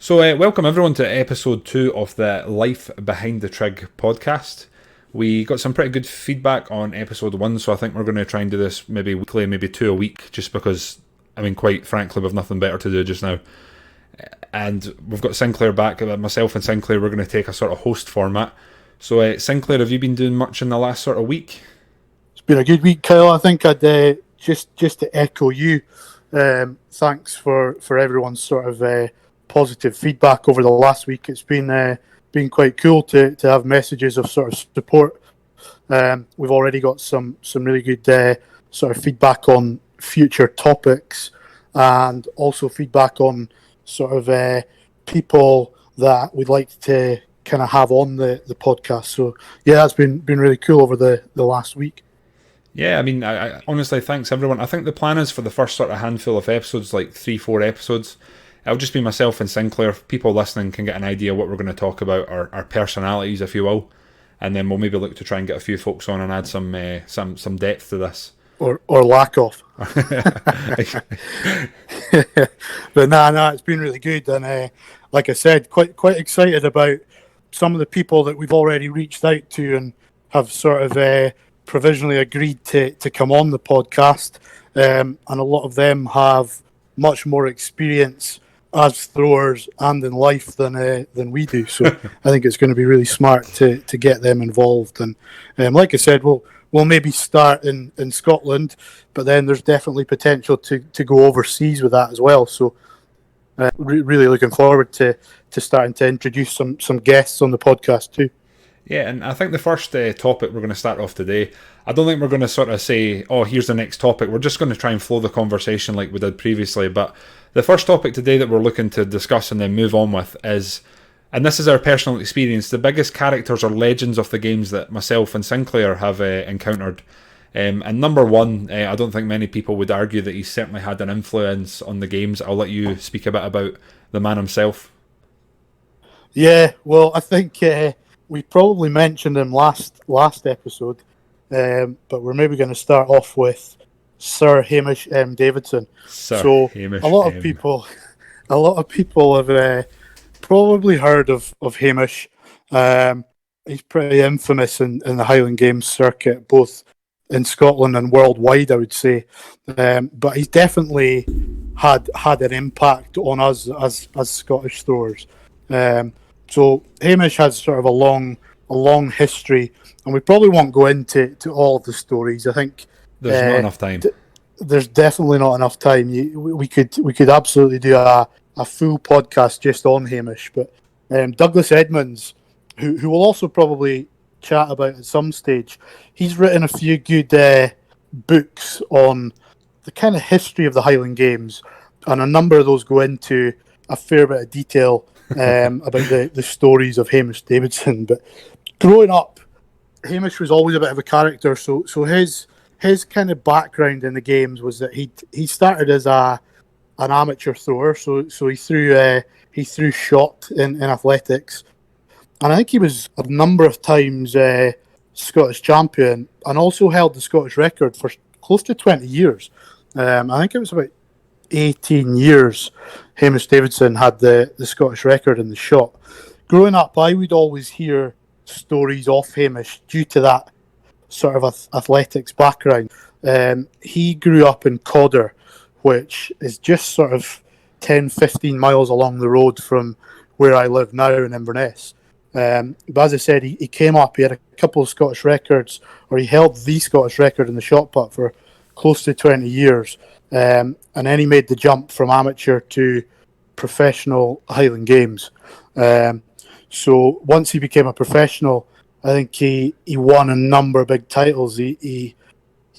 So, welcome everyone to episode 2 of the Life Behind the Trig podcast. We got some pretty good feedback on episode 1, so I think we're going to try and do this maybe weekly, maybe 2 a week, just because, quite frankly, we've nothing better to do just now. And we've got Sinclair back. Myself and Sinclair, we're going to take a sort of host format. So, Sinclair, have you been doing much in the last sort of week? It's been a good week, Kyle. I think I'd just to echo you. Thanks for everyone's sort of positive feedback over the last week. It's been quite cool to have messages of sort of support. We've already got some really good sort of feedback on future topics, and also feedback on sort of people that we'd like to kind of have on the podcast. So yeah, that's been really cool over the last week. Yeah, I honestly, thanks everyone. I think the plan is for the first sort of handful of episodes, like 3-4 episodes, it'll just be myself and Sinclair. People listening can get an idea what we're going to talk about, our personalities, if you will, and then we'll maybe look to try and get a few folks on and add some depth to this. Or lack of. But nah, it's been really good, and like I said, quite excited about some of the people that we've already reached out to and have sort of provisionally agreed to come on the podcast, and a lot of them have much more experience as throwers and in life than we do. So I think it's going to be really smart to get them involved. And like I said, we'll maybe start in Scotland, but then there's definitely potential to go overseas with that as well. So really looking forward to starting to introduce some guests on the podcast too. Yeah, and I think the first topic we're going to start off today, I don't think we're going to sort of say, oh, here's the next topic. We're just going to try and flow the conversation like we did previously. But the first topic today that we're looking to discuss and then move on with is, and this is our personal experience, the biggest characters or legends of the games that myself and Sinclair have encountered. And number one, I don't think many people would argue that he's certainly had an influence on the games. I'll let you speak a bit about the man himself. Yeah, well, I think we probably mentioned him last episode, but we're maybe going to start off with Sir Hamish M Davidson. Hamish a lot of people have probably heard of Hamish. He's pretty infamous in the Highland Games circuit, both in Scotland and worldwide, I would say. But he's definitely had an impact on us as Scottish throwers. So Hamish has sort of a long history, and we probably won't go into all of the stories. I think there's not enough time. There's definitely not enough time. We could absolutely do a full podcast just on Hamish. But Douglas Edmonds, who will also probably chat about at some stage, he's written a few good books on the kind of history of the Highland Games, and a number of those go into a fair bit of detail about the stories of Hamish Davidson. But growing up, Hamish was always a bit of a character. So his kind of background in the games was that he started as an amateur thrower. So he threw shot in athletics, and I think he was a number of times Scottish champion, and also held the Scottish record for close to 20 years. I think it was about 18 years Hamish Davidson had the Scottish record in the shot. Growing up, I would always hear stories of Hamish due to that sort of athletics background. He grew up in Codder, which is just sort of 10-15 miles along the road from where I live now in Inverness. But as I said, he came up, he had a couple of Scottish records, or he held the Scottish record in the shot put for close to 20 years. And then he made the jump from amateur to professional Highland Games. So once he became a professional, I think he won a number of big titles. He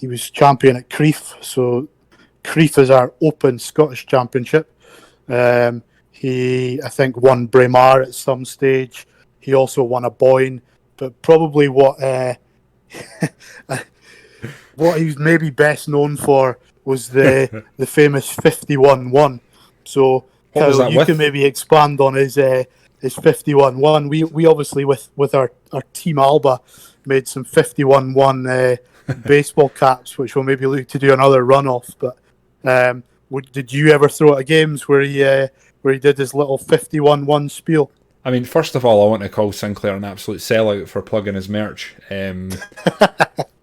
was champion at Crieff. So Crieff is our Open Scottish Championship. He, I think, won Braveheart at some stage. He also won a Boyne. But probably what he was maybe best known for was the famous 51-1. So Kyle, you can maybe expand on his 51-1. We obviously with our Team Alba made some 51-1 baseball caps, which we'll maybe look to do another run off. But did you ever throw at games where where he did his little 51-1 spiel. I mean, first of all, I want to call Sinclair an absolute sellout for plugging his merch.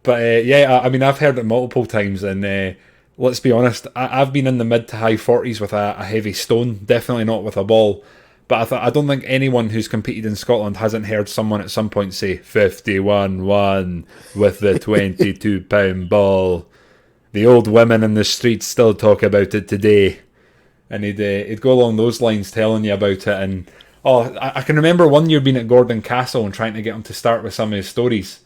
But yeah, I mean, I've heard it multiple times, and let's be honest, I've been in the mid to high 40s with a heavy stone, definitely not with a ball. But I don't think anyone who's competed in Scotland hasn't heard someone at some point say 51-1 with the 22-pound ball. The old women in the streets still talk about it today. And he'd go along those lines telling you about it. And I can remember one year being at Gordon Castle and trying to get him to start with some of his stories.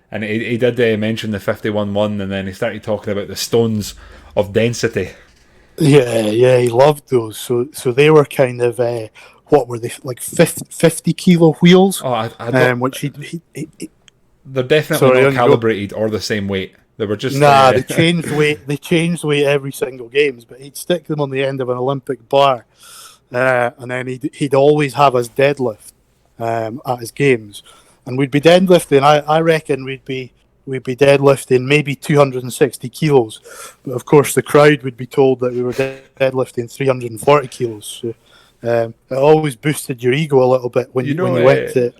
And he did mention the 51-1, and then he started talking about the stones of density. Yeah, he loved those. So they were kind of, what were they, like 50 kilo wheels? Oh, I don't, which he they're definitely not calibrated or the same weight. They were just they changed weight. They changed weight every single games, but he'd stick them on the end of an Olympic bar, and then he'd always have us deadlift at his games, and we'd be deadlifting. I reckon we'd be deadlifting maybe 260 kilos, but of course the crowd would be told that we were deadlifting 340 kilos. So it always boosted your ego a little bit when you went to.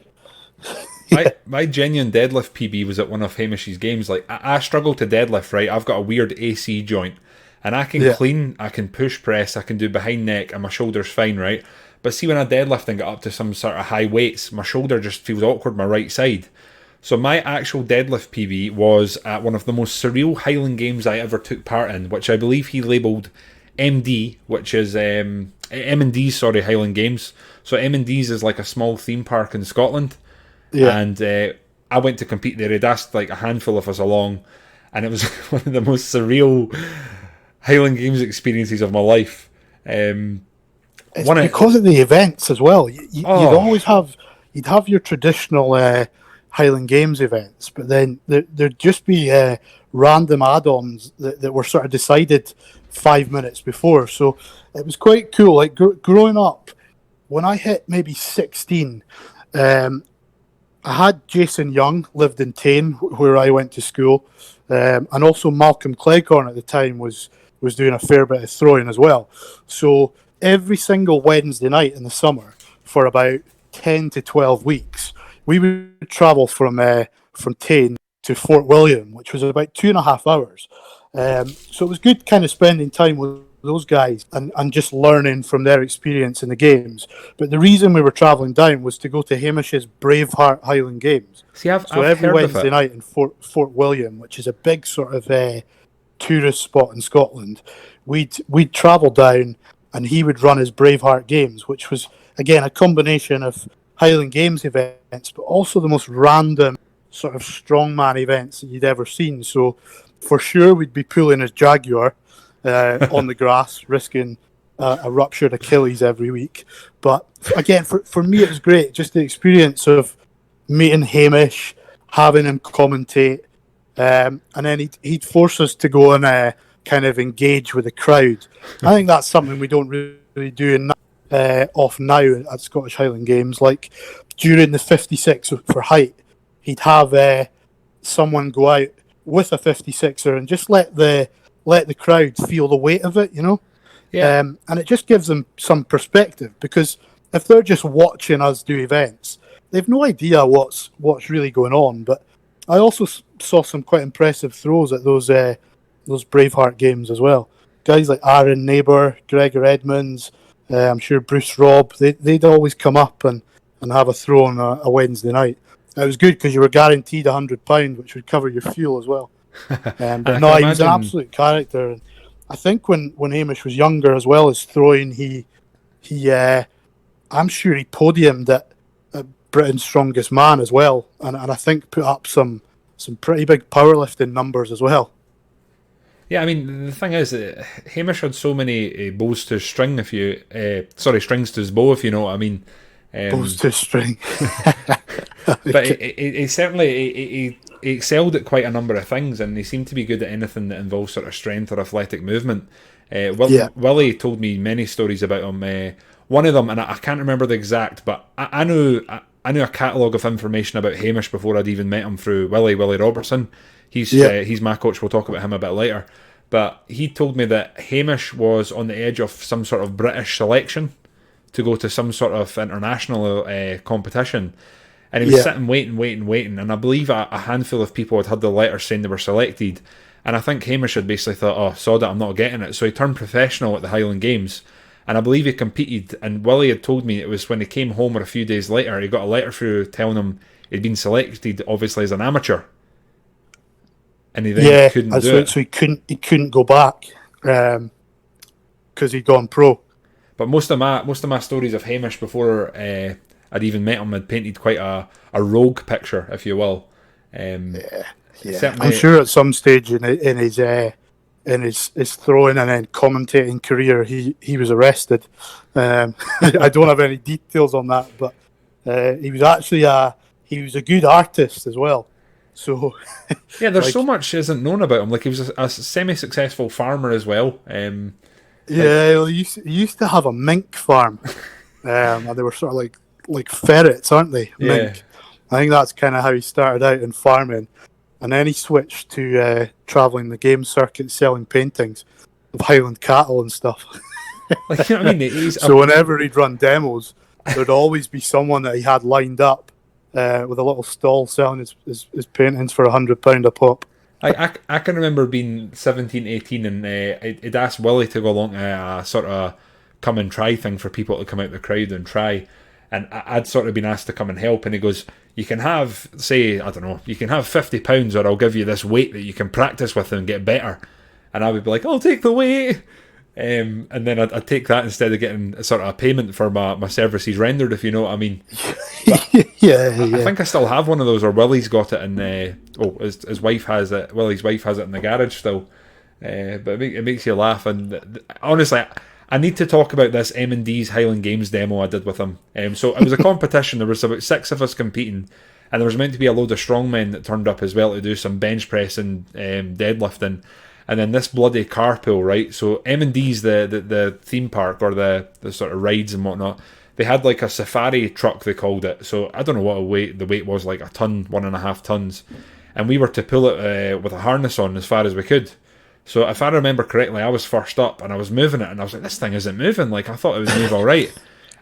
My genuine deadlift PB was at one of Hamish's games. Like I struggle to deadlift, right? I've got a weird AC joint, and I can clean, I can push press, I can do behind neck, and my shoulder's fine, right? But see, when I deadlift and get up to some sort of high weights, my shoulder just feels awkward, my right side. So my actual deadlift PB was at one of the most surreal Highland games I ever took part in, which I believe he labelled MD, which is M&D's, Highland Games. So M&D's is like a small theme park in Scotland. Yeah. And I went to compete there. He'd asked like a handful of us along, and it was one of the most surreal Highland Games experiences of my life. It's because of the events as well. You'd always you'd have your traditional Highland Games events, but then there'd just be random add-ons that were sort of decided 5 minutes before. So it was quite cool. Like growing up, when I hit maybe 16, I had Jason Young lived in Tane, where I went to school, and also Malcolm Cleghorn at the time was doing a fair bit of throwing as well. So every single Wednesday night in the summer for about 10 to 12 weeks, we would travel from Tane to Fort William, which was about 2.5 hours. So it was good kind of spending time with those guys and just learning from their experience in the games. But the reason we were travelling down was to go to Hamish's Braveheart Highland Games. See, I've every heard Wednesday of it. night in Fort William, which is a big sort of tourist spot in Scotland, we'd travel down and he would run his Braveheart Games, which was, again, a combination of Highland Games events, but also the most random sort of strongman events that you'd ever seen. So for sure we'd be pulling his Jaguar on the grass, risking a ruptured Achilles every week. But again, for me, it was great. Just the experience of meeting Hamish, having him commentate, and then he'd force us to go and kind of engage with the crowd. I think that's something we don't really do enough of now at Scottish Highland Games. Like during the 56 for height, he'd have someone go out with a 56er and just let the crowd feel the weight of it, you know? Yeah. And it just gives them some perspective, because if they're just watching us do events, they've no idea what's really going on. But I also saw some quite impressive throws at those Braveheart Games as well. Guys like Aaron Neighbour, Gregor Edmonds, I'm sure Bruce Robb, they'd always come up and have a throw on a Wednesday night. It was good because you were guaranteed £100, which would cover your fuel as well. But no, he was an absolute character. And I think when Hamish was younger as well as throwing, he I'm sure he podiumed at Britain's Strongest Man as well, and I think put up some pretty big powerlifting numbers as well. Yeah, I mean, the thing is, Hamish had so many bows to his string, strings to his bow, if you know what I mean. Bows to his string. But he certainly he excelled at quite a number of things, and he seemed to be good at anything that involves sort of strength or athletic movement. Willie told me many stories about him. One of them, and I can't remember the exact, but I knew a catalogue of information about Hamish before I'd even met him through Willie Robertson. He's my coach. We'll talk about him a bit later. But he told me that Hamish was on the edge of some sort of British selection. to go to some sort of international competition. And he was sitting waiting, and I believe a handful of people had had the letter saying they were selected. And I think Hamish had basically thought, oh, sod it, I'm not getting it. So he turned professional at the Highland Games. And I believe he competed. And Willie had told me it was when he came home or a few days later, he got a letter through telling him he'd been selected, obviously, as an amateur. And he then couldn't do it. So he couldn't go back because he'd gone pro. But most of my stories of Hamish before I'd even met him had painted quite a rogue picture, if you will. I'm sure at some stage in his throwing and then commentating career, he was arrested. I don't have any details on that, but he was actually he was a good artist as well. So yeah, there's so much isn't known about him. Like, he was a semi-successful farmer as well. Well, he used to have a mink farm, and they were sort of like ferrets, aren't they? Yeah. Mink. I think that's kind of how he started out in farming, and then he switched to travelling the game circuit, selling paintings of Highland cattle and stuff. Like, you know what I mean? So whenever he'd run demos, there'd always be someone that he had lined up with a little stall selling his paintings for £100 a pop. I can remember being 17, 18 and I'd asked Willie to go along a sort of come and try thing for people to come out the crowd and try. And I'd sort of been asked to come and help, and he goes, you can have, say, I don't know, you can have £50 or I'll give you this weight that you can practice with and get better. And I would be like, I'll take the weight. And then I'd take that instead of getting sort of a payment for my services rendered, if you know what I mean. Yeah. I think I still have one of those, or Willie's got it, and his wife has it. Willie's wife has it in the garage still. But it makes you laugh, and honestly, I need to talk about this M&D's Highland Games demo I did with him. So it was a competition. There was about 6 of us competing, and there was meant to be a load of strongmen that turned up as well to do some bench press and deadlifting. And then this bloody carpool, right? So M&D's the theme park, or the sort of rides and whatnot. They had like a safari truck, they called it. So I don't know what the weight was, like a ton, 1.5 tons. And we were to pull it with a harness on as far as we could. So if I remember correctly, I was first up and I was moving it, and I was like, this thing isn't moving. Like, I thought it would move all right.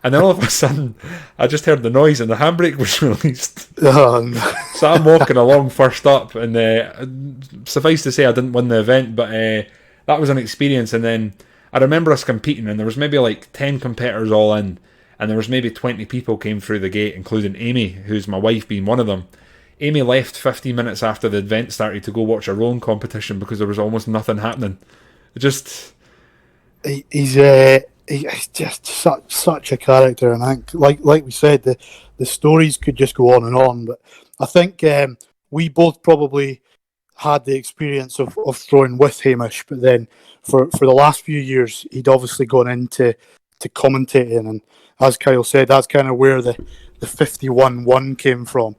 And then all of a sudden, I just heard the noise and the handbrake was released. So I'm walking along first up, and suffice to say, I didn't win the event, but that was an experience. And then I remember us competing, and there was maybe like 10 competitors all in, and there was maybe 20 people came through the gate, including Amy, who's my wife, being one of them. Amy left 15 minutes after the event started to go watch a rowing competition because there was almost nothing happening. He's just such a character, and I think, like we said, the stories could just go on. But I think we both probably had the experience of throwing with Hamish, but then for the last few years, he'd obviously gone into commentating, and as Kyle said, that's kind of where the 51-1 came from.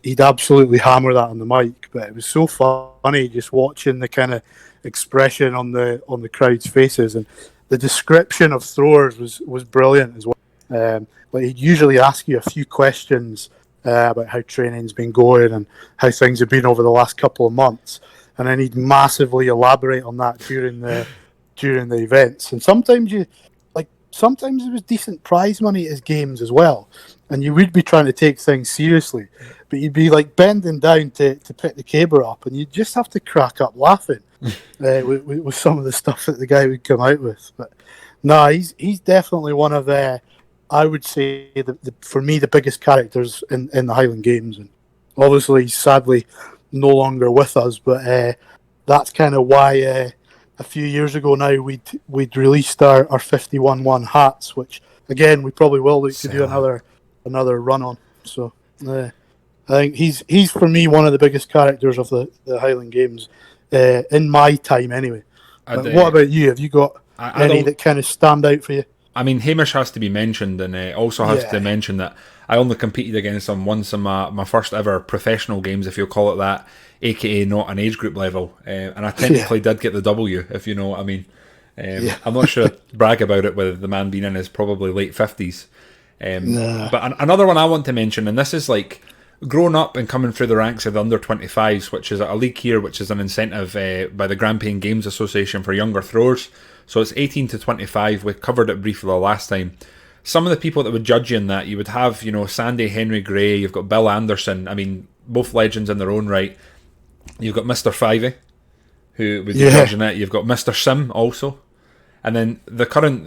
He'd absolutely hammer that on the mic, but it was so funny just watching the kind of expression on the crowd's faces, and the description of throwers was brilliant as well. Like, he'd usually ask you a few questions about how training's been going and how things have been over the last couple of months, and then he'd massively elaborate on that during the events. And sometimes it was decent prize money at his games as well, and you would be trying to take things seriously, but you'd be like bending down to pick the caber up, and you'd just have to crack up laughing with some of the stuff that the guy would come out with. But no, he's definitely one of I would say for me the biggest characters in the Highland Games, and obviously he's sadly no longer with us, but that's kind of why a few years ago now we'd released our 51-1 hats, which again we probably will look to do another run on. So I think he's for me one of the biggest characters of the Highland Games in my time anyway. What about you? Have you got any that kind of stand out for you? I mean, Hamish has to be mentioned, and also has to mention that I only competed against him once in my first ever professional games, if you'll call it that, aka not an age group level, and I technically did get the W, if you know what I mean. I'm not sure to brag about it with the man being in his probably late 50s. But another one I want to mention, and this is like growing up and coming through the ranks of the under 25s, which is a league here, which is an incentive by the Grampian Games Association for younger throwers. So it's 18 to 25. We covered it briefly the last time. some of the people that would judge you in that, you would have, Sandy Henry Gray, you've got Bill Anderson. I mean, both legends in their own right. You've got Mr. Fivey, who would be judging it. You've got Mr. Sim also. And then the current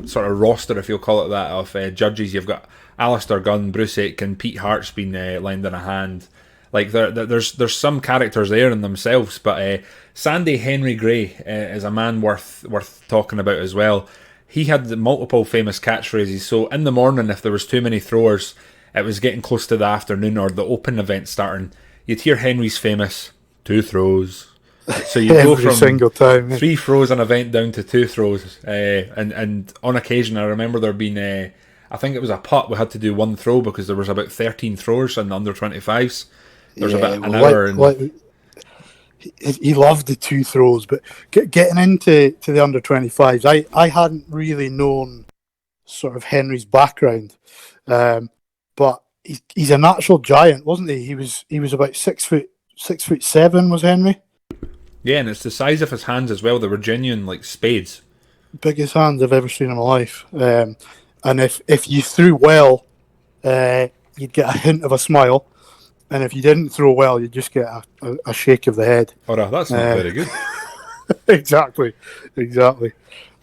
sort of roster, if you'll call it that, of judges, you've got Alistair Gunn, Bruce Aitken, Pete Hart's been lending a hand. Like there's some characters there in themselves, but Sandy Henry Gray is a man worth talking about as well. He had multiple famous catchphrases. So in the morning, if there was too many throwers, it was getting close to the afternoon or the open event starting, you'd hear Henry's famous 2 throws. So you go from single time, 3 throws an event down to 2 throws, and on occasion I remember there being I think it was a putt, we had to do 1 throw because there was about 13 throwers in the under 25s. There's about an hour. He loved the 2 throws, but getting into the under 25s, I hadn't really known sort of Henry's background, but he's a natural giant, wasn't he? He was about 6'7", was Henry. Yeah, and it's the size of his hands as well. They were genuine, like spades. Biggest hands I've ever seen in my life. And if you threw well, you'd get a hint of a smile. And if you didn't throw well, you'd just get a shake of the head. Oh, that's not very good. Exactly.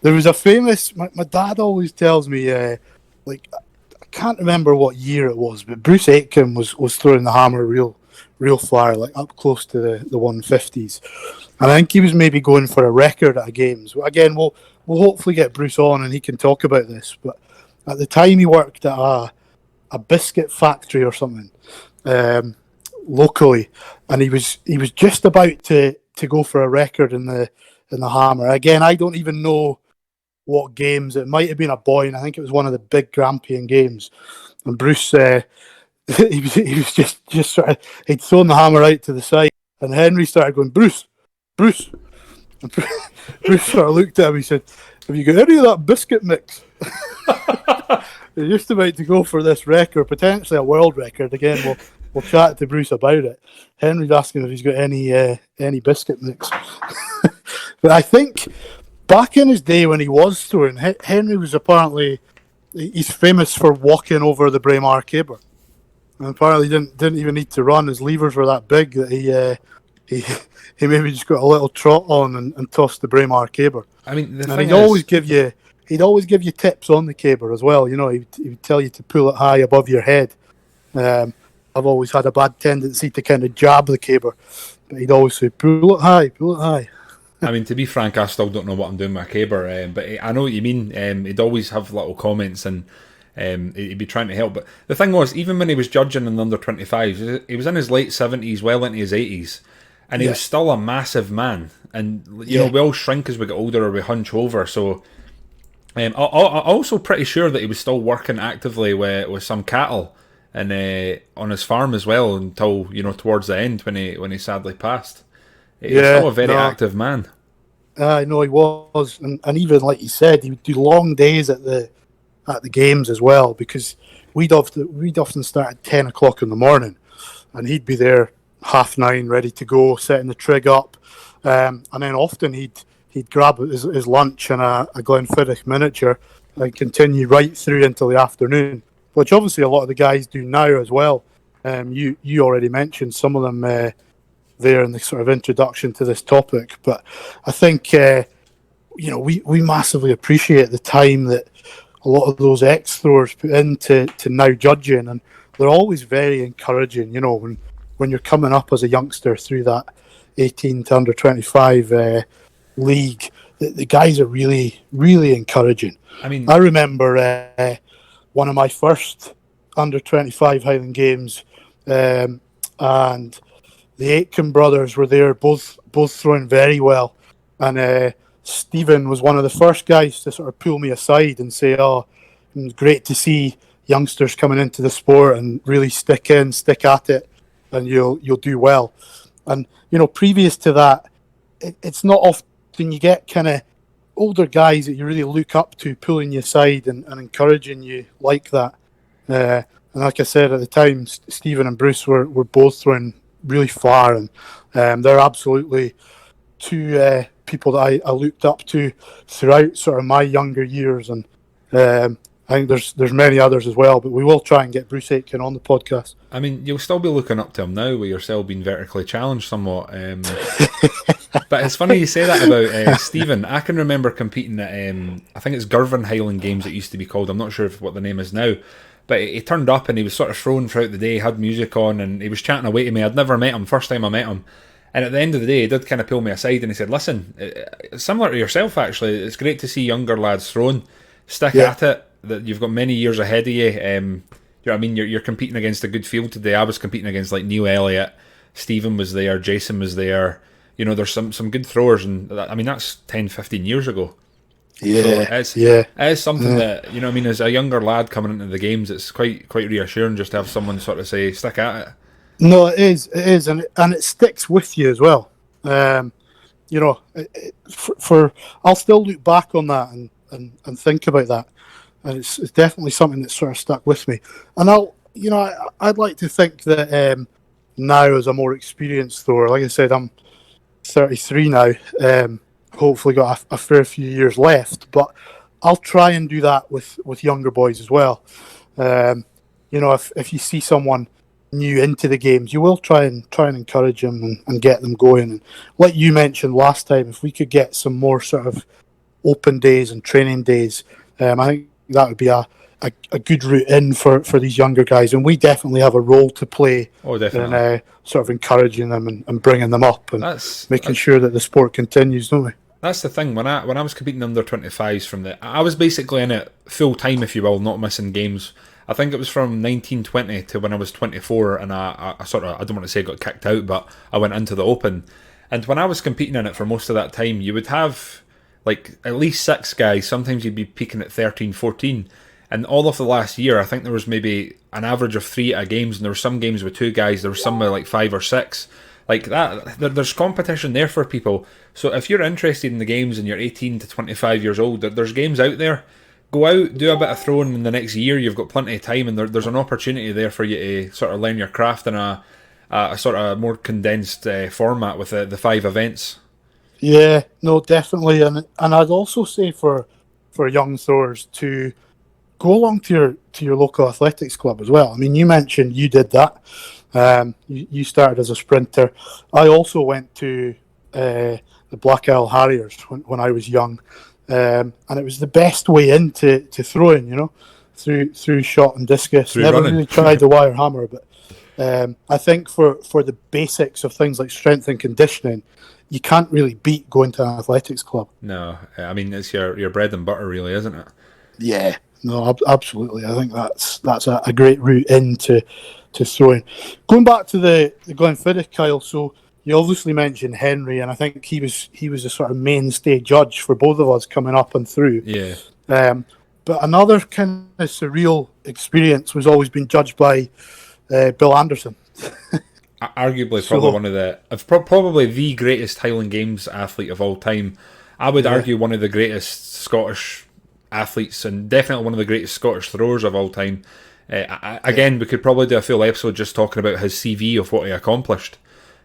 There was a famous... My dad always tells me, I can't remember what year it was, but Bruce Aitken was throwing the hammer real far, like up close to the 150s. And I think he was maybe going for a record at a games. Again, we'll hopefully get Bruce on and he can talk about this. But at the time he worked at a biscuit factory or something locally, and he was just about to go for a record in the hammer. Again, I don't even know what games. It might have been a Boyne. I think it was one of the big Grampian games. And Bruce, he was just sort of, he'd thrown the hammer out to the side, and Henry started going, Bruce. And Bruce sort of looked at him. He said, "Have you got any of that biscuit mix?" They're just about to go for this record, potentially a world record. Again, we'll chat to Bruce about it. Henry's asking if he's got any biscuit mix. But I think back in his day when he was throwing, Henry was he's famous for walking over the Braveheart caber. And apparently didn't even need to run. His levers were that big that he maybe just got a little trot on and tossed the Braveheart caber. I mean, he'd always give you tips on the caber as well. He would tell you to pull it high above your head. I've always had a bad tendency to kind of jab the caber, but he'd always say, pull it high. I mean, to be frank, I still don't know what I'm doing with my caber, but I know what you mean. He'd always have little comments and he'd be trying to help. But the thing was, even when he was judging in the under 25s, he was in his late 70s, well into his 80s, and he was still a massive man. And you know, we all shrink as we get older or we hunch over. So I'm also pretty sure that he was still working actively with some cattle and on his farm as well until towards the end when he sadly passed. He was still a very active man. I know he was, and even like you said, he would do long days at the games as well, because we'd often start at 10 o'clock in the morning, and he'd be there 9:30 ready to go, setting the trig up, and then often he'd grab his lunch and a Glenfiddich miniature and continue right through until the afternoon, which obviously a lot of the guys do now as well. You already mentioned some of them there in the sort of introduction to this topic, but I think we massively appreciate the time that a lot of those ex-throwers put into now judging, and they're always very encouraging. When you're coming up as a youngster through that 18 to under 25 league, the guys are really, really encouraging. I mean, I remember one of my first under 25 Highland games, and the Aitken brothers were there, both throwing very well, and Stephen was one of the first guys to sort of pull me aside and say, "Oh, it's great to see youngsters coming into the sport and really stick at it, and you'll do well." And previous to that, it's not often you get kind of older guys that you really look up to pulling you aside and encouraging you like that. And like I said at the time, Stephen and Bruce were both throwing really far, and they're absolutely two people that I looked up to throughout sort of my younger years, and I think there's many others as well, but we will try and get Bruce Aitken on the podcast. I mean, you'll still be looking up to him now with yourself being vertically challenged somewhat. But it's funny you say that about Stephen. I can remember competing at, I think it's Girvan Highland Games it used to be called. I'm not sure what the name is now. But he turned up and he was sort of thrown throughout the day, had music on, and he was chatting away to me. I'd never met him, first time I met him. And at the end of the day, he did kind of pull me aside and he said, listen, similar to yourself actually, it's great to see younger lads throwing. Stick at it. That you've got many years ahead of you. You know what I mean? You're competing against a good field today. I was competing against like Neil Elliott, Stephen was there, Jason was there. You know, there's some good throwers, and I mean that's 10, 15 years ago. Yeah, so it's something that, you know what I mean, as a younger lad coming into the games, it's quite reassuring just to have someone sort of say, stick at it. No, it is, and it sticks with you as well. You know, for I'll still look back on that and think about that. And it's definitely something that sort of stuck with me. And I'd like to think that now, as a more experienced thrower, like I said, I'm 33 now. Hopefully, got a fair few years left. But I'll try and do that with younger boys as well. You know, if you see someone new into the games, you will try and encourage them and get them going. And like you mentioned last time, if we could get some more sort of open days and training days, I think that would be a good route in for these younger guys, and we definitely have a role to play in sort of encouraging them and bringing them up and making sure that the sport continues, don't we? That's the thing. When I was competing under 25s I was basically in it full time, if you will, not missing games. I think it was from 1920 to when I was 24, and I sort of, I don't want to say got kicked out, but I went into the Open. And when I was competing in it for most of that time, you would have like at least 6 guys. Sometimes you'd be peaking at 13, 14. And all of the last year, I think there was maybe an average of 3 at games, and there were some games with 2 guys, there was some with like 5 or 6. Like that, there's competition there for people. So if you're interested in the games and you're 18 to 25 years old, there's games out there. Go out, do a bit of throwing in the next year. You've got plenty of time, and there's an opportunity there for you to sort of learn your craft in a sort of more condensed format with the 5 events. Yeah, no, definitely, and I'd also say for young throwers to go along to your local athletics club as well. I mean, you mentioned you did that. You started as a sprinter. I also went to the Black Isle Harriers when I was young, and it was the best way into throwing. You know, through shot and discus. Through Never running. really tried the wire hammer, but I think for the basics of things like strength and conditioning, you can't really beat going to an athletics club. No, I mean, it's your bread and butter, really, isn't it? Yeah, no, absolutely. I think that's a great route into throwing. Going back to the Glenfiddich, Kyle. So you obviously mentioned Henry, and I think he was a sort of mainstay judge for both of us coming up and through. Yeah. But another kind of surreal experience was always being judged by Bill Anderson. Arguably, probably the greatest Highland Games athlete of all time. I would argue one of the greatest Scottish athletes, and definitely one of the greatest Scottish throwers of all time. Again, we could probably do a full episode just talking about his CV of what he accomplished.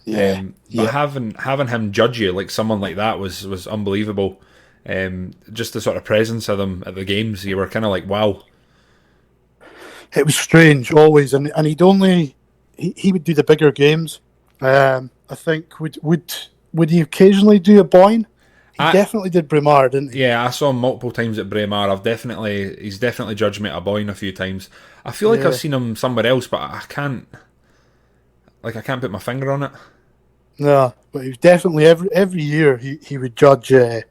But having him judge you like someone like that was unbelievable. Just the sort of presence of them at the games, you were kind of like, wow. It was strange always, and he would do the bigger games. I think would he occasionally do a Boyne? He definitely did Braveheart, didn't he? Yeah, I saw him multiple times at Braveheart. He's definitely judged me at a Boyne a few times. I feel like I've seen him somewhere else, but I can't put my finger on it. No, but he was definitely every year he would judge at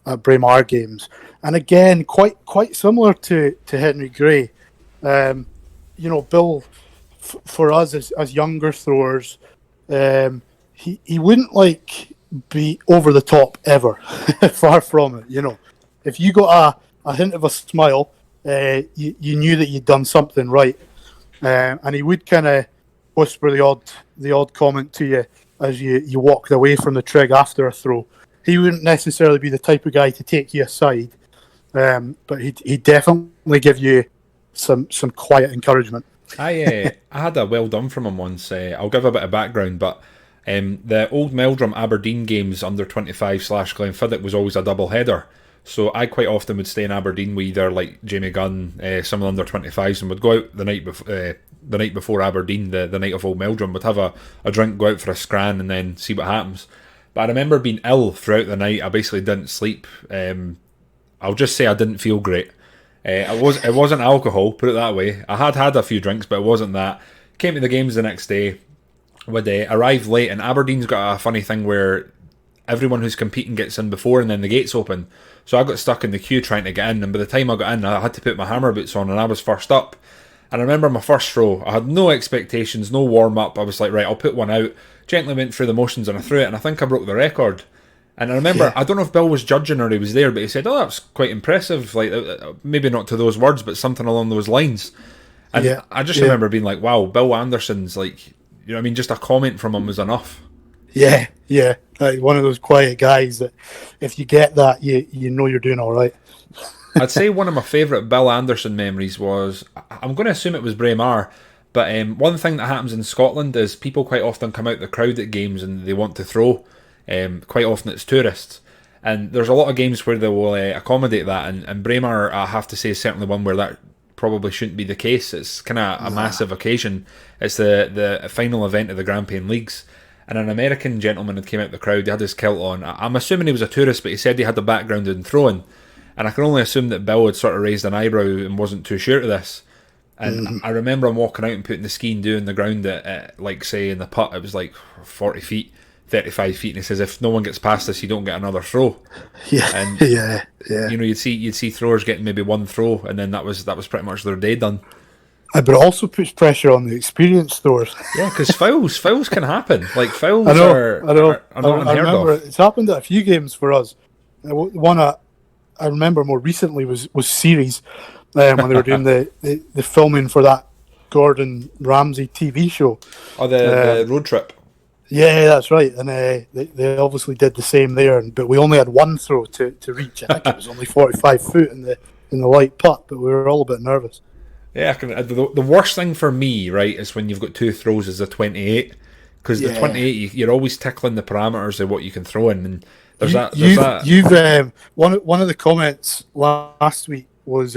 Braveheart games, and again quite similar to Henry Gray. You know, Bill, for us as younger throwers, he wouldn't be over the top ever. Far from it. You know, if you got a hint of a smile, you knew that you'd done something right, and he would kind of whisper the odd comment to you as you walked away from the trig after a throw. He wouldn't necessarily be the type of guy to take you aside, but he'd definitely give you some quiet encouragement. I had a well done from him once. I'll give a bit of background, but the old Meldrum Aberdeen games under 25 / Glenfiddich was always a double header. So I quite often would stay in Aberdeen with either like Jamie Gunn, some of the under-25s, and would go out the night before Aberdeen, the night of Old Meldrum, would have a drink, go out for a scran, and then see what happens. But I remember being ill throughout the night. I basically didn't sleep. I'll just say I didn't feel great. It wasn't alcohol, put it that way. I had a few drinks, but it wasn't that. Came to the games the next day. Would arrive late, and Aberdeen's got a funny thing where everyone who's competing gets in before, and then the gates open. So I got stuck in the queue trying to get in, and by the time I got in, I had to put my hammer boots on, and I was first up. And I remember my first throw, I had no expectations, no warm up. I was like, right, I'll put one out. Gently went through the motions, and I threw it, and I think I broke the record. And I remember, I don't know if Bill was judging or he was there, but he said, "Oh, that's quite impressive." Like, maybe not to those words, but something along those lines. And I just remember being like, "Wow, Bill Anderson's like, you know what I mean? Just a comment from him was enough." Yeah. Like one of those quiet guys that if you get that, you know you're doing all right. I'd say one of my favourite Bill Anderson memories was, I'm going to assume it was Braveheart, but one thing that happens in Scotland is people quite often come out the crowd at games and they want to throw. Quite often it's tourists. And there's a lot of games where they will accommodate that, and Braemar, I have to say, is certainly one where that probably shouldn't be the case. It's kind of a massive occasion. It's the final event of the Grampian Leagues. And an American gentleman had came out the crowd, he had his kilt on. I'm assuming he was a tourist, but he said he had a background in throwing. And I can only assume that Bill had sort of raised an eyebrow and wasn't too sure of this. And I remember him walking out and putting the ski and doing the ground at like, say, in the putt, it was like 40 feet, 35 feet. And he says, if no one gets past this, you don't get another throw. Yeah, and, yeah. You know, you'd see throwers getting maybe one throw, and then that was pretty much their day done. But it also puts pressure on the experienced throwers. Yeah, because fouls can happen. Like, fouls I know. are not I unheard remember of. it's happened at a few games for us. One I remember more recently was Series, when they were doing the filming for that Gordon Ramsay TV show. Oh, the road trip. Yeah, that's right. And they obviously did the same there, but we only had one throw to reach. I think it was only 45 foot in the light putt, but we were all a bit nervous. Yeah, the worst thing for me, right, is when you've got two throws is the 28, because the 28 you're always tickling the parameters of what you can throw in, and there's that. One of the comments last week was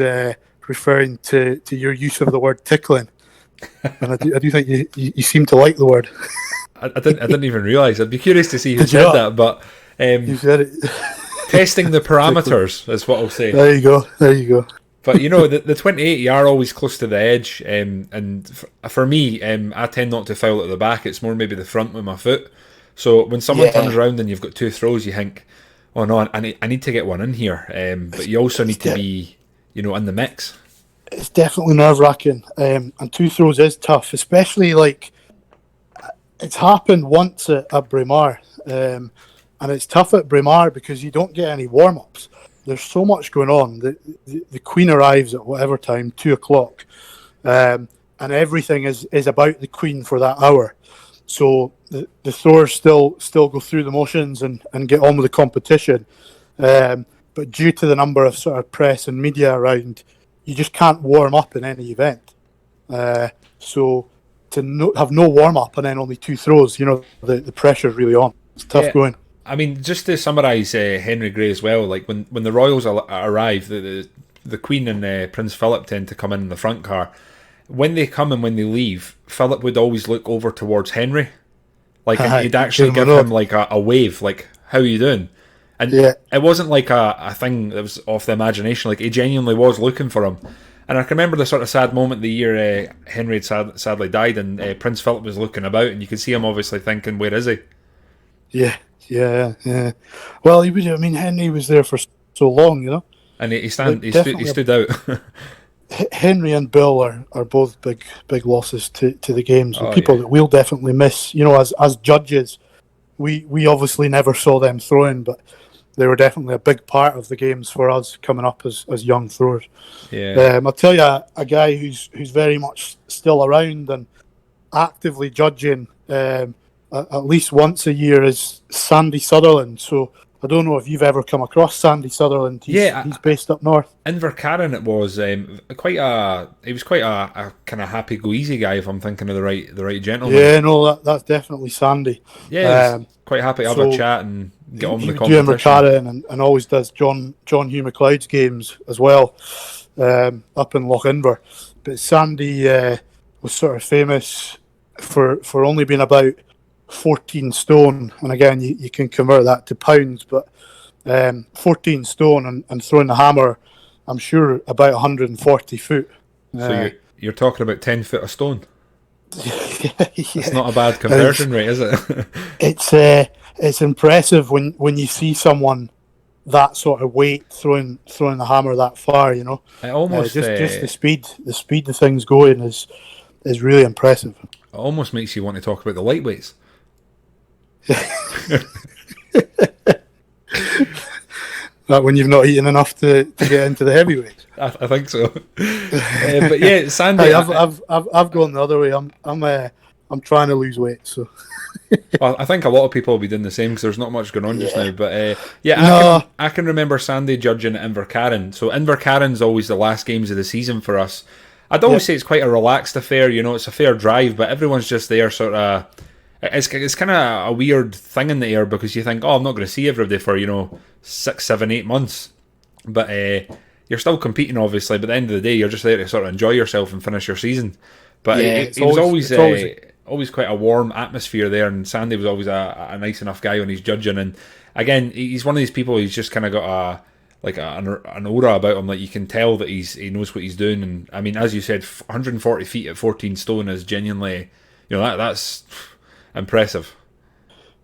referring to your use of the word tickling, and I do think you seem to like the word. I didn't even realise. I'd be curious to see who said that, but you said it. Testing the parameters is what I'll say. There you go. But you know, the 28, you are always close to the edge, and for me, I tend not to foul at the back. It's more maybe the front with my foot. So when someone turns around and you've got two throws, you think, "Oh no, I need to get one in here." But you also need to be, in the mix. It's definitely nerve-wracking, and two throws is tough, especially like it's happened once at Braemar, and it's tough at Braemar because you don't get any warm-ups. There's so much going on. The Queen arrives at whatever time, 2:00, and everything is about the Queen for that hour. So the throwers still go through the motions and get on with the competition. But due to the number of sort of press and media around, you just can't warm up in any event. So to have no warm up and then only two throws, the pressure's really on. It's tough going. I mean, just to summarise Henry Gray as well, like when the Royals arrive, the Queen and Prince Philip tend to come in the front car. When they come and when they leave, Philip would always look over towards Henry. Like, he'd actually give him like a wave, like, "How are you doing?" And it wasn't like a thing that was off the imagination. Like, he genuinely was looking for him. And I can remember the sort of sad moment the year Henry had sadly died, and Prince Philip was looking about, and you could see him obviously thinking, "Where is he?" Yeah. Well, Henry was there for so long, And he stood out. Henry and Bill are both big losses to the games. People that we'll definitely miss. As judges, we obviously never saw them throwing, but they were definitely a big part of the games for us coming up as young throwers. Yeah. I'll tell you a guy who's very much still around and actively judging at least once a year is Sandy Sutherland. So I don't know if you've ever come across Sandy Sutherland. He's based up north. Invercarron it was. He was quite a kind of happy-go-easy guy, if I'm thinking of the right gentleman. Yeah, no, that's definitely Sandy. Yeah, quite happy to have a chat and get on with he the would do competition. Invercargill and always does John Hugh McLeod's games as well, up in Loch-Inver. But Sandy was sort of famous for only being about 14 stone, and again you can convert that to pounds, but 14 stone and throwing the hammer, I'm sure about 140 foot. So you're talking about 10 foot of stone. Yeah. It's not a bad conversion rate, is it? It's impressive when you see someone that sort of weight throwing the hammer that far. You know, It almost just the speed the thing's going is really impressive. it almost makes you want to talk about the lightweights. That when you've not eaten enough to get into the heavyweights. I think so. But yeah, Sandy. Hey, I've gone the other way. I'm trying to lose weight, so. Well, I think a lot of people will be doing the same because there's not much going on just now. But yeah, I can remember Sandy judging at Invercargill. So Invercargill's always the last games of the season for us. I'd always say it's quite a relaxed affair. You know, it's a fair drive, but everyone's just there sort of. It's kind of a weird thing in the air because you think, oh, I'm not going to see everybody for 6, 7, 8 months. But you're still competing, obviously. But at the end of the day, you're just there to sort of enjoy yourself and finish your season. But it was always quite a warm atmosphere there, and Sandy was always a nice enough guy when he's judging. And again, he's one of these people. He's just kind of got an aura about him, like you can tell that he knows what he's doing. And I mean, as you said, 140 feet at 14 stone is genuinely, that's impressive.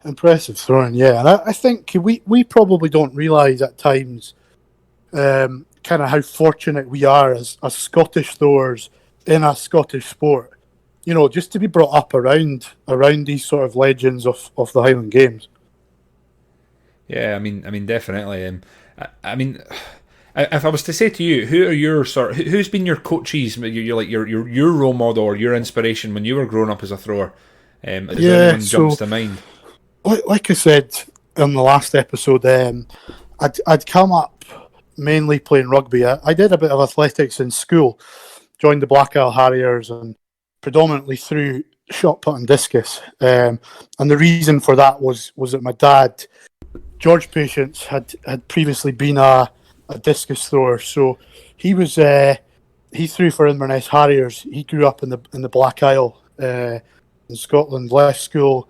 Impressive throwing, yeah. And I think we probably don't realise at times kind of how fortunate we are as Scottish throwers in a Scottish sport. Just to be brought up around these sort of legends of the Highland Games. Yeah, I mean, definitely. I mean, if I was to say to you, who are your who's been your coaches? You're like your role model or your inspiration when you were growing up as a thrower. Does anyone jumps to mind? Like I said in the last episode, I'd come up mainly playing rugby. I did a bit of athletics in school, joined the Black Isle Harriers, and predominantly threw shot put and discus. And the reason for that was that my dad, George Patience, had previously been a discus thrower. So he threw for Inverness Harriers. He grew up in the Black Isle in Scotland. Left school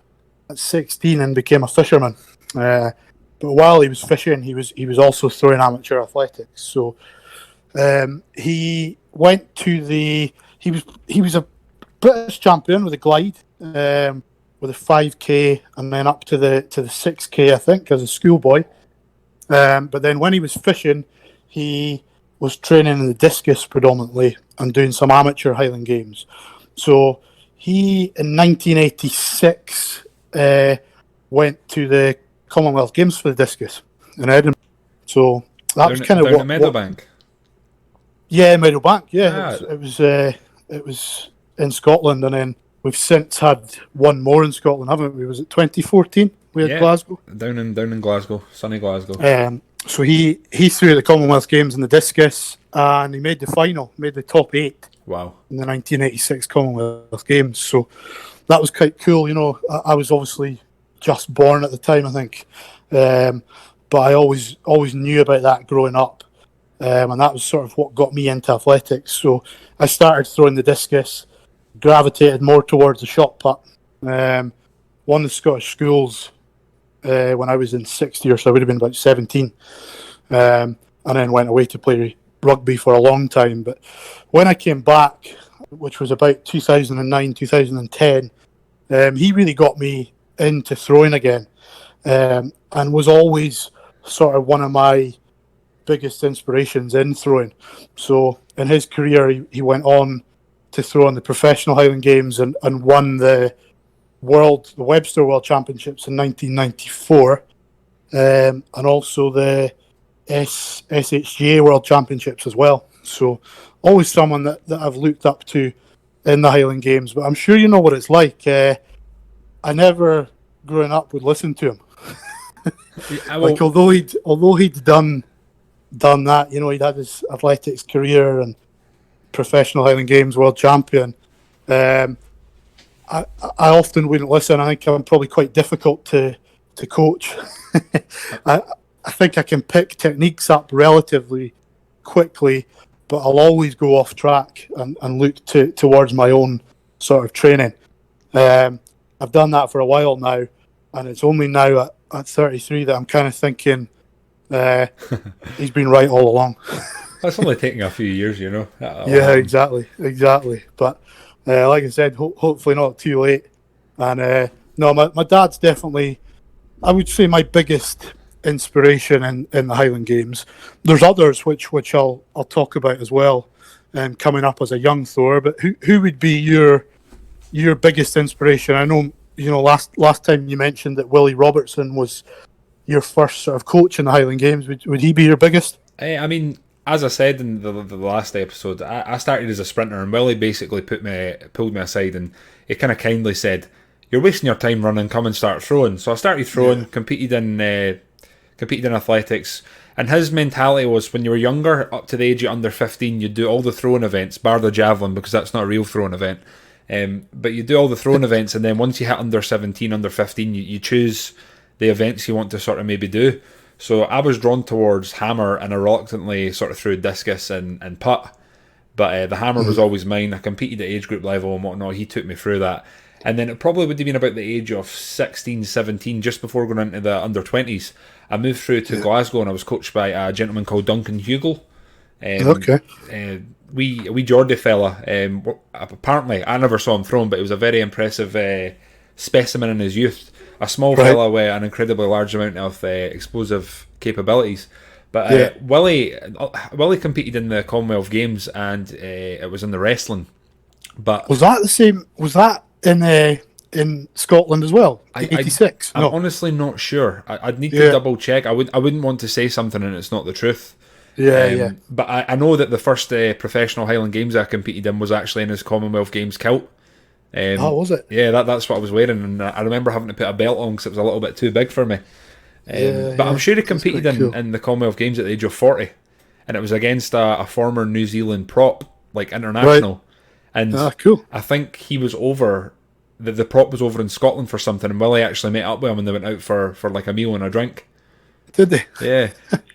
at 16 and became a fisherman. But while he was fishing, he was also throwing amateur athletics. So he went to he was a British champion with a glide, with a 5k, and then up to the 6k, I think, as a schoolboy. But then when he was fishing, he was training in the discus predominantly and doing some amateur Highland Games. So he, in 1986, went to the Commonwealth Games for the discus in Edinburgh. So that was kind of what Meadowbank. Yeah, Meadowbank. Yeah, it was in Scotland, and then we've since had one more in Scotland, haven't we? Was it 2014? We had Glasgow. Down in Glasgow, sunny Glasgow. So he threw the Commonwealth Games in the discus, and he made the final, made the top 8. Wow! In the 1986 Commonwealth Games. So that was quite cool. I was obviously just born at the time, I think, but I always knew about that growing up, and that was sort of what got me into athletics. So I started throwing the discus, gravitated more towards the shot put. Won the Scottish schools when I was in 6th year, so I would have been about 17, and then went away to play rugby for a long time. But when I came back, which was about 2009, 2010, he really got me into throwing again, and was always sort of one of my biggest inspirations in throwing. So in his career, he went on to throw in the professional Highland Games and won the Webster World Championships in 1994, and also the SHGA World Championships as well. So always someone that I've looked up to in the Highland Games. But I'm sure you know what it's like. I never, growing up, would listen to him. Like although he'd done that, he'd had his athletics career and professional Highland Games world champion. I often wouldn't listen. I think I'm probably quite difficult to to coach. I think I can pick techniques up relatively quickly, but I'll always go off track and look towards my own sort of training. I've done that for a while now, and it's only now at 33 that I'm kind of thinking he's been right all along. That's only taking a few years, you know. Yeah, exactly. But like I said, hopefully not too late. And no, my dad's definitely, I would say, my biggest inspiration in the Highland Games. There's others which I'll talk about as well, coming up as a young thrower. But who would be your biggest inspiration? I know, you know, last time you mentioned that Willie Robertson was your first sort of coach in the Highland Games. Would he be your biggest? I mean, as I said in the last episode, I started as a sprinter, and Willie basically pulled me aside, and he kind of kindly said, "You're wasting your time running. Come and start throwing." So I started throwing, competed in athletics, and his mentality was, when you were younger, up to the age of under 15, you'd do all the throwing events, bar the javelin, because that's not a real throwing event. But you do all the throwing events, and then once you hit under 17, under 15, you choose the events you want to sort of maybe do. So I was drawn towards hammer, and I reluctantly sort of threw discus and putt. But the hammer was always mine. I competed at age group level and whatnot. He took me through that. And then it probably would have been about the age of 16, 17, just before going into the under-20s. I moved through to Glasgow, and I was coached by a gentleman called Duncan Hugel. Wee Geordie fella. Apparently, I never saw him thrown, but he was a very impressive specimen in his youth. A small fella with an incredibly large amount of explosive capabilities. But Willie competed in the Commonwealth Games, and it was in the wrestling. But was that the same? Was that in Scotland as well? 86. I'm honestly not sure. I'd need to double check. I wouldn't want to say something and it's not the truth. But I know that the first professional Highland Games I competed in was actually in his Commonwealth Games kilt. Was it? Yeah, that's what I was wearing, and I remember having to put a belt on because it was a little bit too big for me. But I'm sure he competed in the Commonwealth Games at the age of 40, and it was against a former New Zealand prop, like international. And cool. I think he was over, the prop was over in Scotland for something, and Willie actually met up with him, and they went out for like a meal and a drink. Did they? Yeah.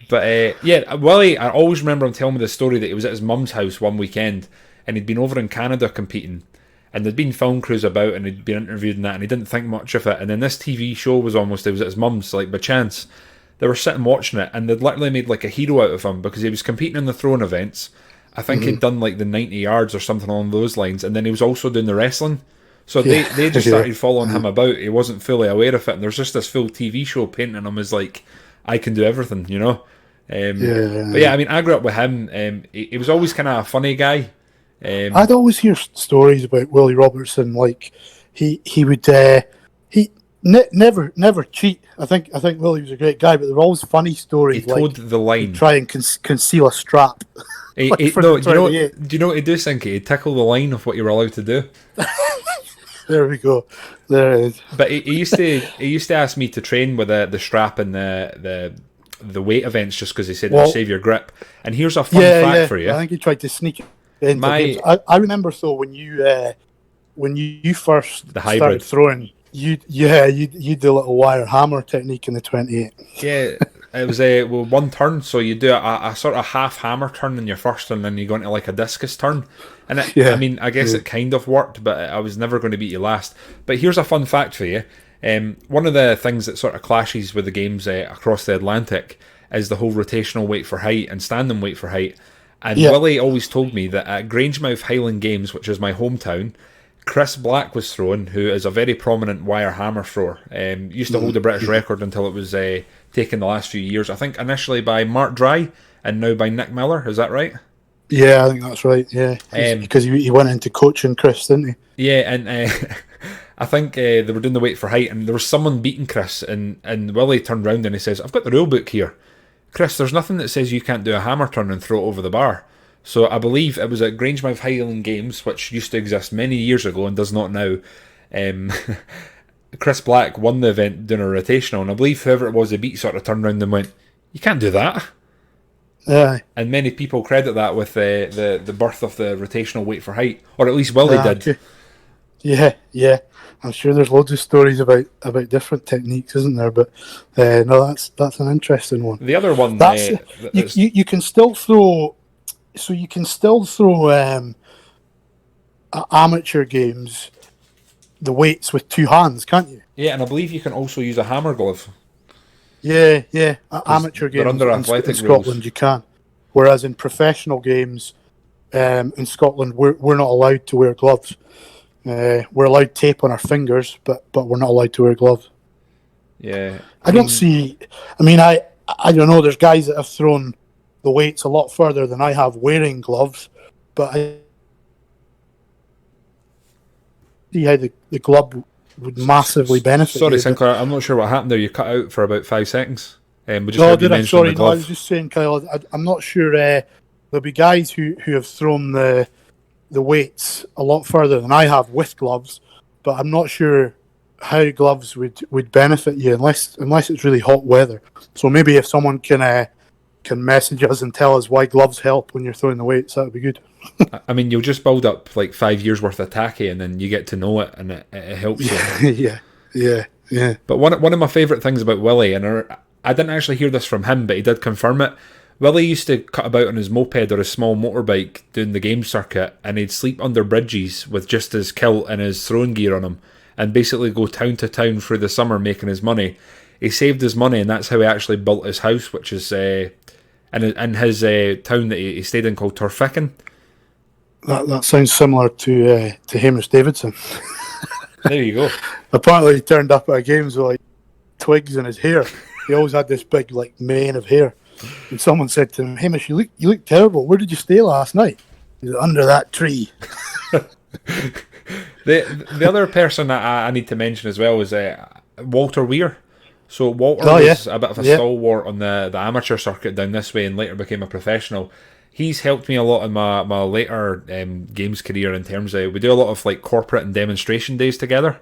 But Willie, I always remember him telling me the story that he was at his mum's house one weekend, and he'd been over in Canada competing, and there'd been film crews about, and he'd been interviewed and that, and he didn't think much of it. And then this TV show was it was at his mum's, like by chance. They were sitting watching it, and they'd literally made like a hero out of him because he was competing in the throwing events. I think he'd done like the 90 yards or something along those lines, and then he was also doing the wrestling. So they just started following him about. He wasn't fully aware of it, and there's just this full TV show painting him as like, I can do everything, you know. But yeah, I mean, I grew up with him. He was always kind of a funny guy. I'd always hear stories about Willie Robertson, like he would never cheat. I think Willie was a great guy, but there were always funny stories. He told the line. He'd try and conceal a strap. Do you know what he'd do, Sinky? He'd tickle the line of what you were allowed to do. There we go. There it is. But he used to ask me to train with the strap and the weight events just because he said it'll save your grip. And here's a fun fact for you. I think he tried to sneak it into games. I remember though when you first started throwing, you did the little wire hammer technique in the 28. Yeah, it was one turn, so you do a sort of half hammer turn in your first, and then you go into like a discus turn. And I mean, I guess it kind of worked, but I was never going to beat you last. But here's a fun fact for you. One of the things that sort of clashes with the games across the Atlantic is the whole rotational weight for height and standing weight for height. And Willie always told me that at Grangemouth Highland Games, which is my hometown, Chris Black was throwing, who is a very prominent wire hammer thrower. Used to hold the British record until it was taken the last few years. I think initially by Mark Dry and now by Nick Miller. Is that right? Yeah, I think that's right. Yeah, because he went into coaching Chris, didn't he? Yeah, and I think they were doing the weight for height, and there was someone beating Chris, and Willie turned round and he says, "I've got the rule book here, Chris. There's nothing that says you can't do a hammer turn and throw it over the bar." So I believe it was at Grangemouth Highland Games, which used to exist many years ago and does not now. Chris Black won the event doing a rotational, and I believe whoever it was they beat sort of turned around and went, "You can't do that." And many people credit that with the birth of the rotational weight for height, or at least Willie did. Yeah. I'm sure there's loads of stories about different techniques, isn't there? But no, that's an interesting one. The other one, That's you can still throw. So you can still throw amateur games, the weights with two hands, can't you? yeah, and I believe you can also use a hammer glove. Yeah. Amateur they're games under in athletic Scotland rules. you can, whereas in professional games in Scotland we're not allowed to wear gloves. We're allowed tape on our fingers, but we're not allowed to wear gloves. Yeah, I don't see. I mean, I don't know. There's guys that have thrown the weights a lot further than I have wearing gloves, but I see how the glove would massively benefit. Sorry, you, Sinclair, I'm not sure what happened there. You cut out for about 5 seconds. We just no, heard you did I? mention Sorry, the no. I glove. was just saying, Kyle. I'm not sure. There'll be guys who have thrown the weights a lot further than I have with gloves, but I'm not sure how gloves would benefit you unless it's really hot weather. So maybe if someone can message us and tell us why gloves help when you're throwing the weights, that would be good. I mean, you'll just build up like 5 years worth of tacky, and then you get to know it, and it helps you. yeah. But one of my favourite things about Willie, and I didn't actually hear this from him, but he did confirm it. Willie used to cut about on his moped or his small motorbike doing the game circuit, and he'd sleep under bridges with just his kilt and his throwing gear on him, and basically go town to town through the summer making his money. He saved his money, and that's how he actually built his house, which is in his town that he stayed in called Torfickan. That sounds similar to Hamish Davidson. There you go. Apparently, he turned up at games with like twigs in his hair. He always had this big like mane of hair. And someone said to him, "Hamish, you look terrible. Where did you stay last night?" He's like, "Under that tree." The other person that I need to mention as well is Walter Weir. So Walter was a bit of a stalwart on the amateur circuit down this way, and later became a professional. He's helped me a lot in my later games career in terms of we do a lot of like corporate and demonstration days together.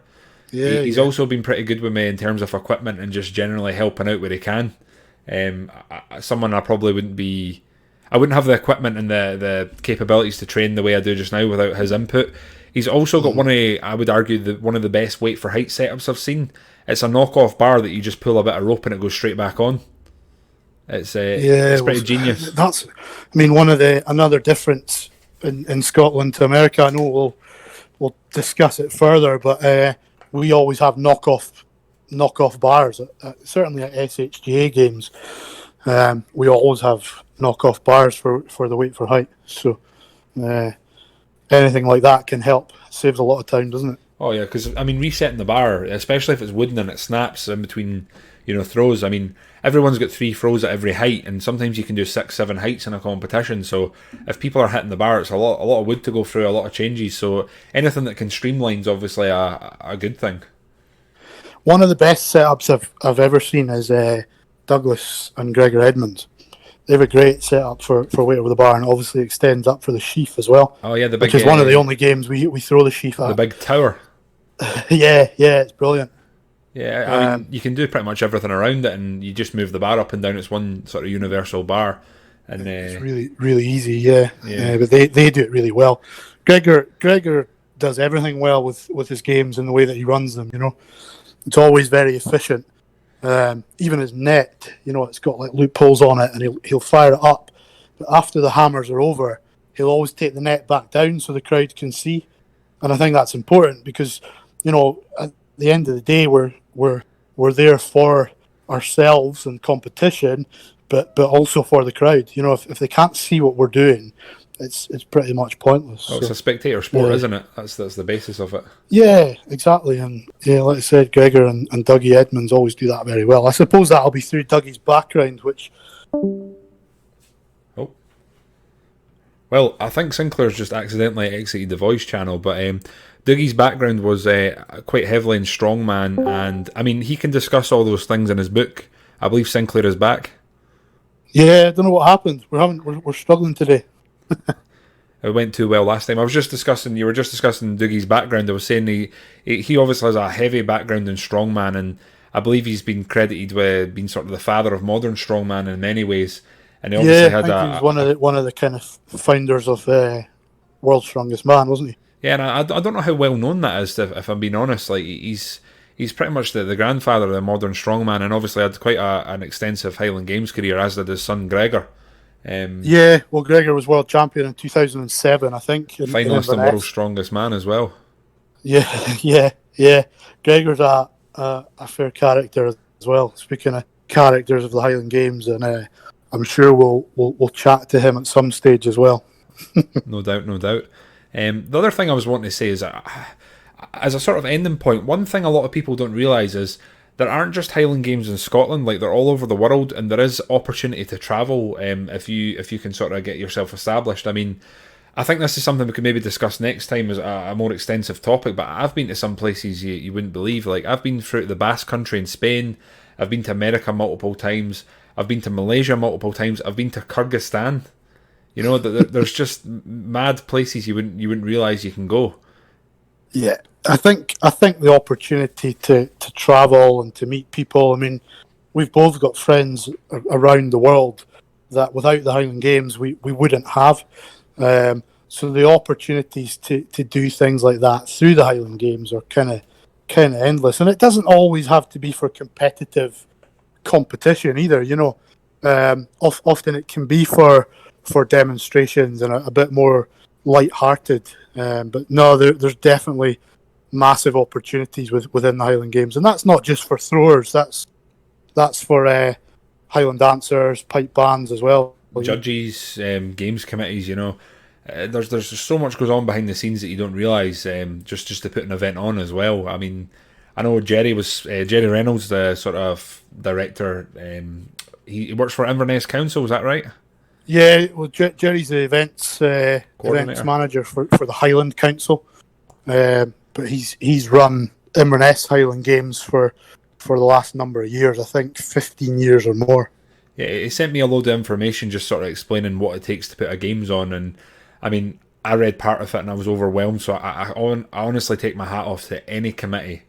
He's also been pretty good with me in terms of equipment and just generally helping out where he can. Someone I probably I wouldn't have the equipment and the capabilities to train the way I do just now without his input. He's also got I would argue, one of the best weight for height setups I've seen. It's a knockoff bar that you just pull a bit of rope and it goes straight back on. It's pretty genius. That's, I mean, another difference in Scotland to America. I know we'll discuss it further, but we always have knockoff bars. Certainly at SHGA games, we always have knockoff bars for the weight for height. So anything like that can help. Saves a lot of time, doesn't it? Oh yeah, because I mean, resetting the bar, especially if it's wooden and it snaps in between, throws. I mean, everyone's got 3 throws at every height, and sometimes you can do 6, 7 heights in a competition. So if people are hitting the bar, it's a lot of wood to go through, a lot of changes. So anything that can streamline is obviously a good thing. One of the best setups I've ever seen is Douglas and Gregor Edmonds. They have a great setup for weight over the bar, and obviously extends up for the sheaf as well. Oh yeah, the big, which is one of the only games we throw the sheaf at. The big tower. yeah, it's brilliant. Yeah, I mean, you can do pretty much everything around it, and you just move the bar up and down. It's one sort of universal bar, and it's really, really easy. Yeah. But they do it really well. Gregor does everything well with his games and the way that he runs them. It's always very efficient. Even his net, it's got like loopholes on it, and he'll fire it up. But after the hammers are over, he'll always take the net back down so the crowd can see. And I think that's important because, at the end of the day, we're there for ourselves and competition, but also for the crowd. If they can't see what we're doing, it's pretty much pointless. Well, it's a spectator sport, isn't it? That's the basis of it. Yeah, exactly. And like I said, Gregor and Dougie Edmonds always do that very well. I suppose that'll be through Dougie's background, which... Oh. Well, I think Sinclair's just accidentally exited the voice channel, but Dougie's background was quite heavily in strongman, and I mean, he can discuss all those things in his book. I believe Sinclair is back. Yeah, I don't know what happened. We're struggling today. It went too well last time. You were just discussing Dougie's background. I was saying he obviously has a heavy background in strongman, and I believe he's been credited with being sort of the father of modern strongman in many ways. And he obviously he was one of the kind of founders of World's Strongest Man, wasn't he? Yeah, and I don't know how well known that is, if I'm being honest. Like, he's pretty much the grandfather of the modern strongman, and obviously had quite an extensive Highland Games career, as did his son Gregor. Yeah, well, Gregor was world champion in 2007, I think. Finalist and world's strongest man as well. Yeah, yeah. Gregor's a fair character as well. Speaking of characters of the Highland Games, and I'm sure we'll chat to him at some stage as well. No doubt. The other thing I was wanting to say is, as a sort of ending point, one thing a lot of people don't realise is there aren't just Highland Games in Scotland. Like, they're all over the world, and there is opportunity to travel if you can sort of get yourself established. I mean, I think this is something we could maybe discuss next time as a more extensive topic, but I've been to some places you wouldn't believe. Like, I've been through the Basque Country in Spain, I've been to America multiple times, I've been to Malaysia multiple times, I've been to Kyrgyzstan. You know, there's just mad places you wouldn't realise you can go. Yeah, I think the opportunity to travel and to meet people. I mean, we've both got friends around the world that without the Highland Games we wouldn't have. So the opportunities to do things like that through the Highland Games are kind of endless, and it doesn't always have to be for competitive competition either. You know, often it can be for demonstrations and a bit more light-hearted. But no, there's definitely massive opportunities within the Highland Games, and that's not just for throwers. That's for Highland dancers, pipe bands as well. Judges, games committees. You know, there's just so much goes on behind the scenes that you don't realise. Just to put an event on as well. I mean, I know Jerry Reynolds, the sort of director. He works for Inverness Council. Is that right? Yeah, well, Jerry's the events manager for the Highland Council, but he's run Inverness Highland Games for the last number of years. I think 15 years or more. Yeah, he sent me a load of information just sort of explaining what it takes to put a games on, and I mean, I read part of it and I was overwhelmed. So I honestly take my hat off to any committee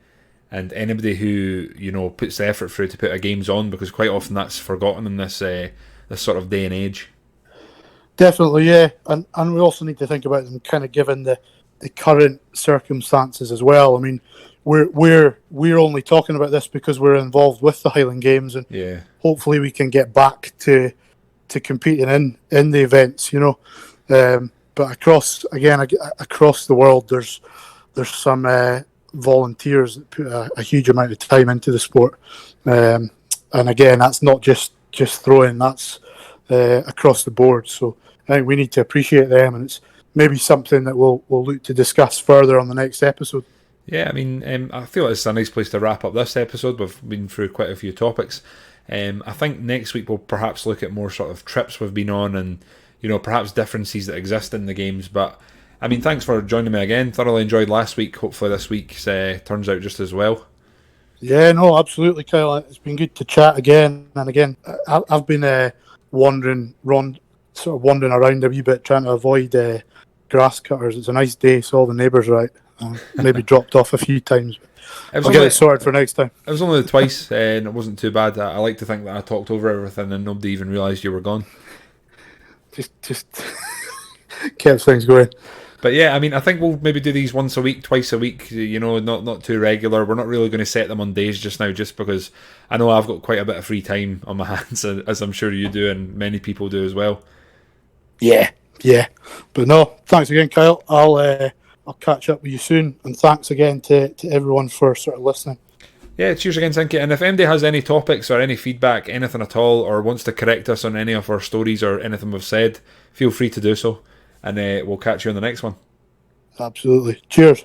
and anybody who, you know, puts the effort through to put a games on, because quite often that's forgotten in this sort of day and age. Definitely, yeah, and we also need to think about them kind of given the current circumstances as well. I mean, we're only talking about this because we're involved with the Highland Games, and hopefully we can get back to competing in the events, you know. But across the world, there's some volunteers that put a huge amount of time into the sport, and again, that's not just throwing, that's across the board. So I think we need to appreciate them, and it's maybe something that we'll look to discuss further on the next episode. Yeah, I mean, I feel it's a nice place to wrap up this episode. We've been through quite a few topics. I think next week we'll perhaps look at more sort of trips we've been on, and, you know, perhaps differences that exist in the games. But I mean, thanks for joining me again. Thoroughly enjoyed last week. Hopefully this week's turns out just as well. Yeah, no, absolutely, Kyle. It's been good to chat again and again. I've been wandering around a wee bit, trying to avoid grass cutters. It's a nice day, so all the neighbours are out. Maybe dropped off a few times. I'll get it sorted for next time. It was only twice, and it wasn't too bad. I like to think that I talked over everything and nobody even realised you were gone. Just kept things going. But yeah, I mean, I think we'll maybe do these once a week, twice a week, you know, not too regular. We're not really going to set them on days just now, just because I know I've got quite a bit of free time on my hands, as I'm sure you do, and many people do as well. Yeah. But no, thanks again, Kyle. I'll catch up with you soon, and thanks again to everyone for sort of listening. Yeah, cheers again, Sinky. And if anybody has any topics or any feedback, anything at all, or wants to correct us on any of our stories or anything we've said, feel free to do so. And we'll catch you on the next one. Absolutely. Cheers.